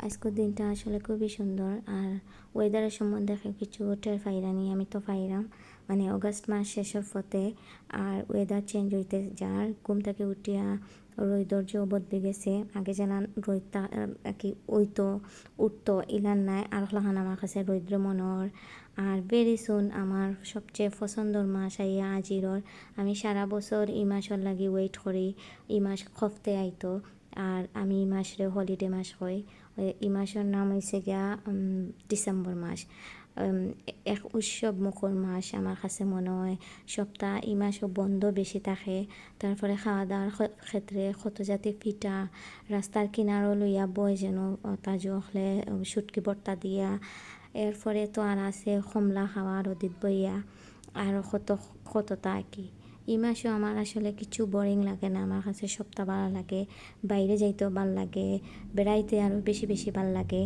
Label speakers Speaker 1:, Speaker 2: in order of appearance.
Speaker 1: আজকের দিনটা আসলে খুবই সুন্দর। আর ওয়েদারের সম্বন্ধে কিছু টের পাইরানি, আমি তো পাইরাম। মানে অগাস্ট মাস শেষের পথে আর ওয়েদার চেঞ্জ হইতে যার ঘুম থেকে উঠিয়া রৈদর্য বদলে গেছে। আগে যেন রোদটা কি ওইতো উঠতো ইলান নাই, আর হলাহান আমার কাছে রৌদ্র মনোহর। আর ভেরি সুন আমার সবচেয়ে পছন্দর মাস আইয়া আজিরর। আমি সারা বছর এই মাসের লাগি ওয়েট করি। এই মাস হফতে আইতো, আর আমি এই মাসরে হলিডে মাস হই। এই মাসের নাম হয়েছে গিয়া ডিসেম্বর মাস। এক উৎসব মুখর মাস আমার কাছে মনে হয়। সপ্তাহ এই মাসও বন্ধ বেশি থাকে। তারপরে খাওয়া দাওয়ার ক্ষেত্রে কত জাতি পিঠা রাস্তার কিনারও লইয়া বয় যেন তাজু হলে শুটকি ভর্তা দিয়া। এরপরে তো আর আছে কমলা খাওয়া রদিত বইয়া, আর কত কতটা আর কি। এই মাসেও আমার আসলে কিছু বোরিং লাগে না, আমার কাছে সপ্তাহ ভালো লাগে। বাইরে যাইতেও ভাল লাগে, বেড়াইতে আরও বেশি বেশি ভাল লাগে।